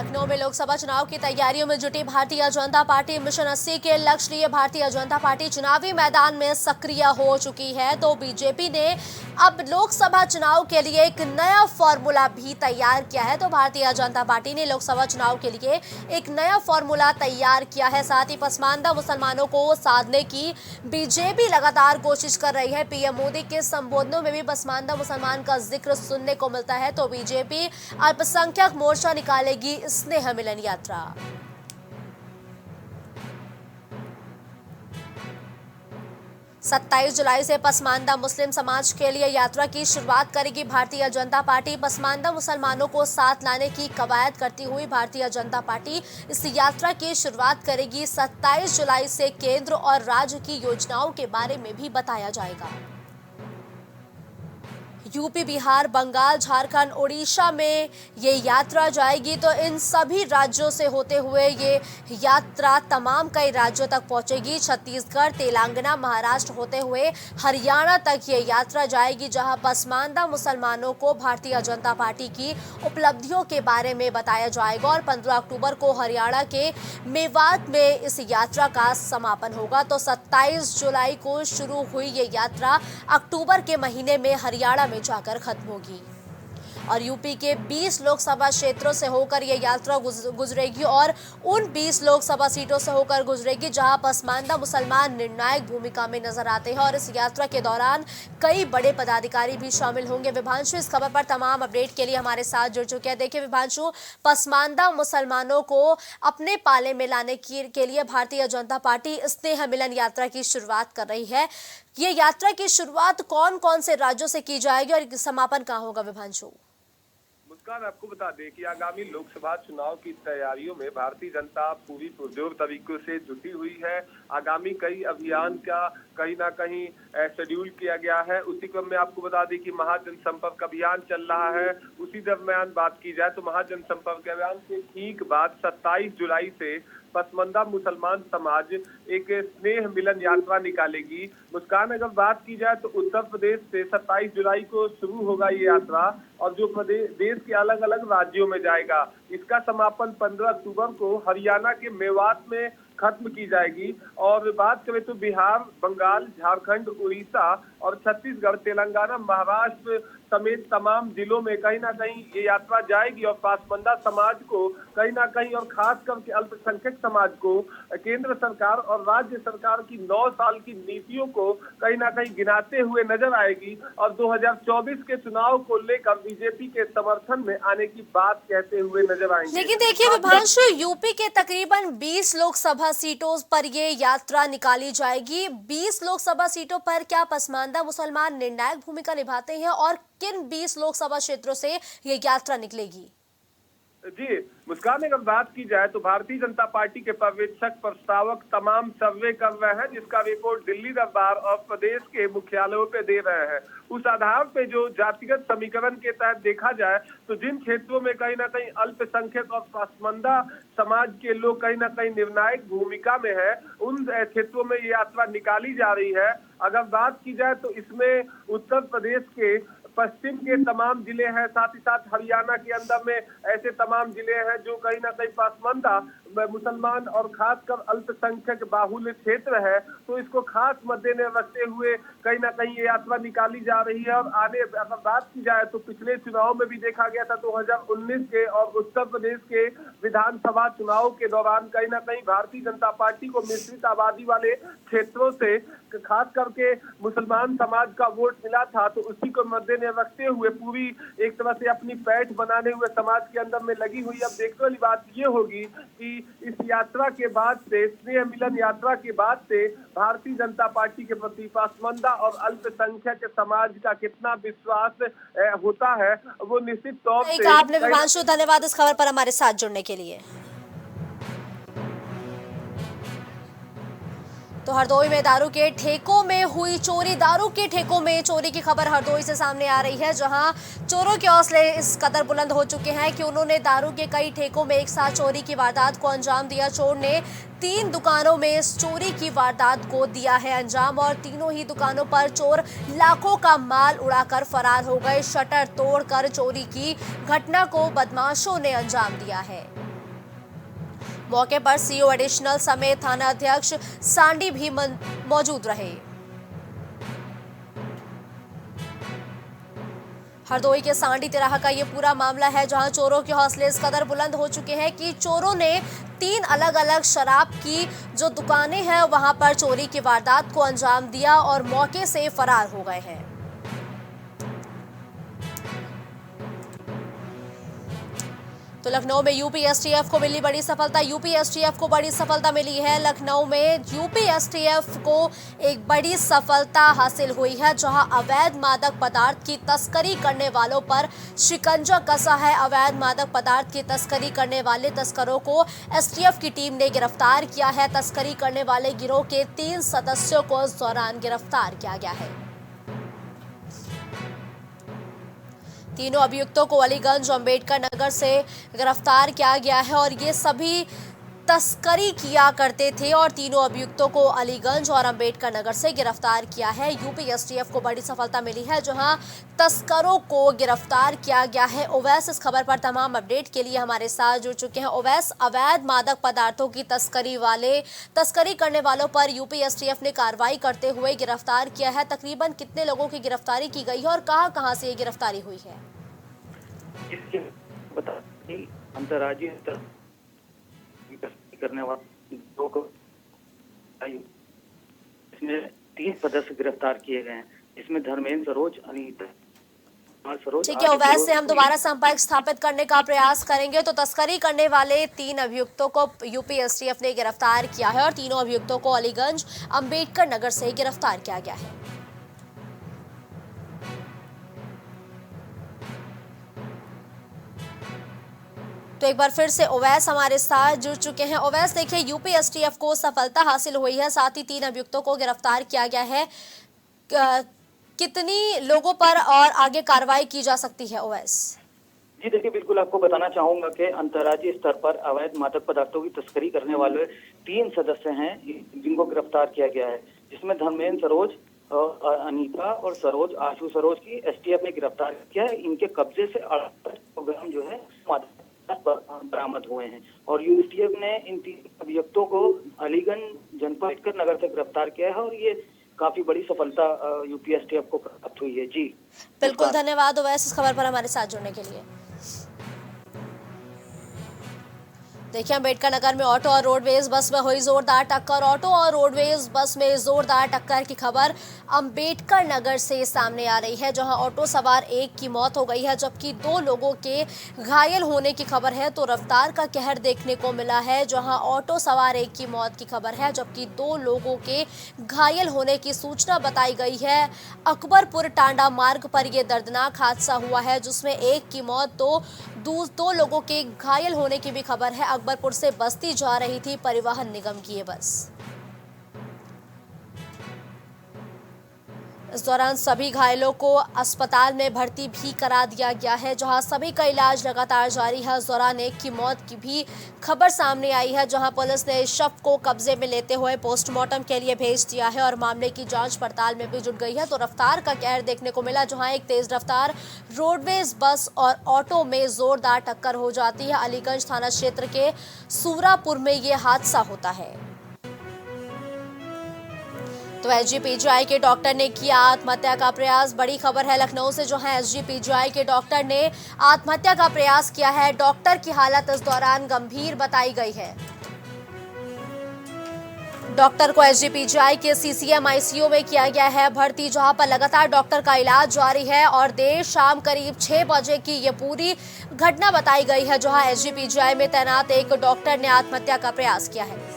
लखनऊ में लोकसभा चुनाव की तैयारियों में जुटी भारतीय जनता पार्टी मिशन 80 के लक्ष्य लिए भारतीय जनता पार्टी चुनावी मैदान में सक्रिय हो चुकी है। तो बीजेपी ने अब लोकसभा चुनाव के लिए एक नया फॉर्मूला भी तैयार किया है। तो भारतीय जनता पार्टी ने लोकसभा चुनाव के लिए एक नया फॉर्मूला तैयार किया है। साथ ही पसमानदा मुसलमानों को साधने की बीजेपी लगातार कोशिश कर रही है। पीएम मोदी के संबोधनों में भी पसमानदा मुसलमान का जिक्र सुनने को मिलता है। तो बीजेपी अल्पसंख्यक मोर्चा निकालेगी स्नेह मिलन यात्रा। 27 जुलाई से पसमानदा मुस्लिम समाज के लिए यात्रा की शुरुआत करेगी भारतीय जनता पार्टी। पसमानदा मुसलमानों को साथ लाने की कवायद करती हुई भारतीय जनता पार्टी इस यात्रा की शुरुआत करेगी। 27 जुलाई से केंद्र और राज्य की योजनाओं के बारे में भी बताया जाएगा। यूपी, बिहार, बंगाल, झारखंड, उड़ीसा में ये यात्रा जाएगी। तो इन सभी राज्यों से होते हुए ये यात्रा तमाम कई राज्यों तक पहुंचेगी। छत्तीसगढ़, तेलंगाना, महाराष्ट्र होते हुए हरियाणा तक ये यात्रा जाएगी, जहां पसमानदा मुसलमानों को भारतीय जनता पार्टी की उपलब्धियों के बारे में बताया जाएगा। और 15 अक्टूबर को हरियाणा के मेवात में इस यात्रा का समापन होगा। तो 27 जुलाई को शुरू हुई ये यात्रा अक्टूबर के महीने में हरियाणा में जाकर खत्म होगी। और यूपी के 20 लोकसभा क्षेत्रों से होकर यह यात्रा गुजरेगी और उन 20 लोकसभा सीटों से होकर गुजरेगी जहां पसमानदा मुसलमान निर्णायक भूमिका में नजर आते हैं। और इस यात्रा के दौरान कई बड़े पदाधिकारी भी शामिल होंगे। विभांशु इस खबर पर तमाम अपडेट के लिए हमारे साथ जुड़ चुके हैं। देखिए विभांशु, पसमानदा मुसलमानों को अपने पाले में लाने के लिए भारतीय जनता पार्टी स्नेह मिलन यात्रा की शुरुआत कर रही है। ये यात्रा की शुरुआत कौन कौन से राज्यों से की जाएगी और समापन कहाँ होगा विभांशु? मुस्कान, आपको बता दें कि आगामी लोकसभा चुनाव की तैयारियों में भारतीय जनता पूरी पुरजोर तरीकों से जुटी हुई है। आगामी कई अभियान का कहीं ना कहीं शेड्यूल किया गया है। उसी क्रम में आपको बता दें कि महाजनसंपर्क अभियान चल रहा है। उसी दरमियान बात की जाए तो महाजनसंपर्क अभियान के ठीक बाद 27 जुलाई से पसमानदा मुसलमान समाज एक स्नेह मिलन यात्रा निकालेगी। मुस्कान, अगर बात की जाए तो उत्तर प्रदेश से 27 जुलाई को शुरू होगा ये यात्रा और जो देश के अलग अलग राज्यों में जाएगा। इसका समापन 15 अक्टूबर को हरियाणा के मेवात में खत्म की जाएगी। और बात करें तो बिहार, बंगाल, झारखंड, उड़ीसा और छत्तीसगढ़, तेलंगाना, महाराष्ट्र समेत तमाम जिलों में कहीं ना कहीं ये यात्रा जाएगी। और पसमानदा समाज को कहीं ना कहीं और खास करके अल्पसंख्यक समाज को केंद्र सरकार और राज्य सरकार की 9 साल की नीतियों को कहीं ना कहीं गिनाते हुए नजर आएगी। और 2024 के चुनाव को लेकर बीजेपी के समर्थन में आने की बात कहते हुए नजर आएंगे। लेकिन देखिए विभांशु, यूपी के तकरीबन 20 लोकसभा सीटों पर ये यात्रा निकाली जाएगी। 20 लोकसभा सीटों पर क्या पसमानदा मुसलमान निर्णायक भूमिका निभाते हैं और किन 20 लोकसभा क्षेत्रों से ये यात्रा निकलेगी? जी मुस्कान, अगर बात की जाए तो भारतीय जनता पार्टी के पर्यवेक्षक प्रस्तावक तमाम सर्वे कर रहे हैं, जिसका रिपोर्ट दिल्ली दरबार और प्रदेश के मुख्यालयों पे दे रहे हैं। उस आधार पे जो जातिगत समीकरण के तहत देखा जाए तो जिन क्षेत्रों में कहीं ना कहीं अल्पसंख्यक और पसमानदा समाज के लोग कहीं ना कहीं निर्णायक भूमिका में है, उन क्षेत्रों में ये यात्रा निकाली जा रही है। अगर बात की जाए तो इसमें उत्तर प्रदेश के पश्चिम के तमाम जिले हैं, साथ ही साथ हरियाणा के अंदर में ऐसे तमाम जिले हैं जो कहीं ना कहीं पसमानदा मुसलमान और खासकर अल्पसंख्यक बाहुल्य क्षेत्र है। तो इसको खास मद्देनजर रखते हुए कहीं ना कहीं ये यात्रा निकाली जा रही है। और आने अगर बात की जाए तो पिछले चुनाव में भी देखा गया था 2019 के और उत्तर प्रदेश के विधानसभा चुनाव के दौरान कहीं ना कहीं भारतीय जनता पार्टी को मिश्रित आबादी वाले क्षेत्रों से खास करके मुसलमान समाज का वोट मिला था। तो उसी को मद्देनजर रखते हुए पूरी एक तरह से अपनी पैठ बनाने हुए समाज के अंदर में लगी हुई। अब देखने वाली बात ये होगी कि इस यात्रा के बाद से, स्नेह मिलन यात्रा के बाद से भारतीय जनता पार्टी के प्रति पसमानदा और अल्पसंख्यक समाज का कितना विश्वास होता है, वो निश्चित तौर से। आपने विभांशु, धन्यवाद इस खबर पर हमारे साथ जुड़ने के लिए। तो हरदोई में दारू के ठेकों में हुई चोरी। दारू के ठेकों में चोरी की खबर हरदोई से सामने आ रही है, जहां चोरों के हौसले इस कदर बुलंद हो चुके हैं कि उन्होंने दारू के कई ठेकों में एक साथ चोरी की वारदात को अंजाम दिया। चोर ने 3 दुकानों में इस चोरी की वारदात को दिया है अंजाम और तीनों ही दुकानों पर चोर लाखों का माल उड़ाकर फरार हो गए। शटर तोड़कर चोरी की घटना को बदमाशों ने अंजाम दिया है। मौके पर सीओ एडिशनल समेत थाना अध्यक्ष सांडी भी मौजूद रहे। हरदोई के सांडी तिराहा का ये पूरा मामला है, जहां चोरों के हौसले इस कदर बुलंद हो चुके हैं कि चोरों ने 3 अलग अलग शराब की जो दुकानें हैं वहां पर चोरी की वारदात को अंजाम दिया और मौके से फरार हो गए हैं। तो लखनऊ में यूपी एसटीएफ को मिली बड़ी सफलता। यूपी एसटीएफ को बड़ी सफलता मिली है। लखनऊ में यूपी एसटीएफ को एक बड़ी सफलता हासिल हुई है, जहां अवैध मादक पदार्थ की तस्करी करने वालों पर शिकंजा कसा है। अवैध मादक पदार्थ की तस्करी करने वाले तस्करों को एसटीएफ की टीम ने गिरफ्तार किया है। तस्करी करने वाले गिरोह के 3 सदस्यों को इस दौरान गिरफ्तार किया गया है। तीनों अभियुक्तों को अलीगंज अंबेडकर नगर से गिरफ्तार किया गया है और ये सभी तस्करी किया करते थे और तीनों अभियुक्तों को अलीगंज और अंबेडकर नगर से गिरफ्तार किया है। यूपी एसटीएफ को बड़ी सफलता मिली है, जहां तस्करों को गिरफ्तार किया गया है। ओवैस इस खबर पर तमाम अपडेट के लिए हमारे साथ जुड़ चुके हैं। ओवैस, अवैध मादक पदार्थों की तस्करी करने वालों पर यूपी एसटीएफ ने कार्रवाई करते हुए गिरफ्तार किया है। तकरीबन कितने लोगों की गिरफ्तारी की गई है और कहां से ये गिरफ्तारी हुई है? अंतर्राज्यीय स्तर करने वाले लोग इसमें 3 सदस्य गिरफ्तार किए गए हैं। इसमें धर्मेंद्र, सरोज, अनीता सरोज। ठीक है ओवैस, से हम दोबारा संपर्क स्थापित करने का प्रयास करेंगे। तो तस्करी करने वाले 3 अभियुक्तों को यूपी एसटीएफ ने गिरफ्तार किया है और तीनों अभियुक्तों को अलीगंज अंबेडकर नगर से गिरफ्तार किया गया है। तो एक बार फिर से ओवैस हमारे साथ जुड़ चुके हैं। ओवैस, देखिए यूपी एसटीएफ को सफलता हासिल हुई है, साथ ही 3 अभियुक्तों को गिरफ्तार किया गया है। कितनी लोगों पर और आगे कार्रवाई की जा सकती है ओवैस? जी देखिए, बिल्कुल आपको बताना चाहूंगा कि अंतर्राज्यीय स्तर पर अवैध मादक पदार्थों की तस्करी करने वाले 3 सदस्य हैं जिनको गिरफ्तार किया गया है, जिसमें धर्मेंद्र, सरोज, अनीता और सरोज, आशु सरोज की एसटीएफ ने गिरफ्तार किया है। इनके कब्जे से 68 किलोग्राम जो है मादक बरामद हुए हैं और यूपीएसटीएफ ने इन 3 अभियुक्तों को अलीगंज जनपद अंबेडकर नगर से गिरफ्तार किया है और ये काफी बड़ी सफलता यूपीएसटीएफ को प्राप्त हुई है। जी बिल्कुल, धन्यवाद ओवैस इस खबर पर हमारे साथ जुड़ने के लिए। देखिए, अंबेडकर नगर में ऑटो और रोडवेज बस में हुई जोरदार टक्कर। ऑटो और रोडवेज बस में जोरदार टक्कर की खबर अंबेडकर नगर से सामने आ रही है, जहां ऑटो सवार 1 की मौत हो गई है जबकि 2 लोगों के घायल होने की खबर है। तो रफ्तार का कहर देखने को मिला है, जहां ऑटो सवार 1 की मौत की खबर है जबकि 2 लोगों के घायल होने की सूचना बताई गई है। अकबरपुर टांडा मार्ग पर यह दर्दनाक हादसा हुआ है, जिसमें 1 की मौत तो 2 लोगों के घायल होने की भी खबर है। अकबरपुर से बस्ती जा रही थी परिवहन निगम की ये बस। इस दौरान सभी घायलों को अस्पताल में भर्ती भी करा दिया गया है, जहां सभी का इलाज लगातार जारी है। इस दौरान 1 की मौत की भी खबर सामने आई है, जहां पुलिस ने शव को कब्जे में लेते हुए पोस्टमार्टम के लिए भेज दिया है और मामले की जांच पड़ताल में भी जुट गई है। तो रफ्तार का कहर देखने को मिला, जहां एक तेज रफ्तार रोडवेज बस और ऑटो में जोरदार टक्कर हो जाती है। अलीगंज थाना क्षेत्र के सूरापुर में ये हादसा होता है। तो एसजीपीजीआई के डॉक्टर ने किया आत्महत्या का प्रयास। बड़ी खबर है लखनऊ से, जो है एसजीपीजीआई के डॉक्टर ने आत्महत्या का प्रयास किया है। डॉक्टर की हालत इस दौरान गंभीर बताई गई है। डॉक्टर को एसजीपीजीआई के सीसीएम आईसीयू में किया गया है भर्ती, जहां पर लगातार डॉक्टर का इलाज जारी है और देर शाम करीब 6 बजे की ये पूरी घटना बताई गई है, जहां एसजीपीजीआई में तैनात एक डॉक्टर ने आत्महत्या का प्रयास किया है।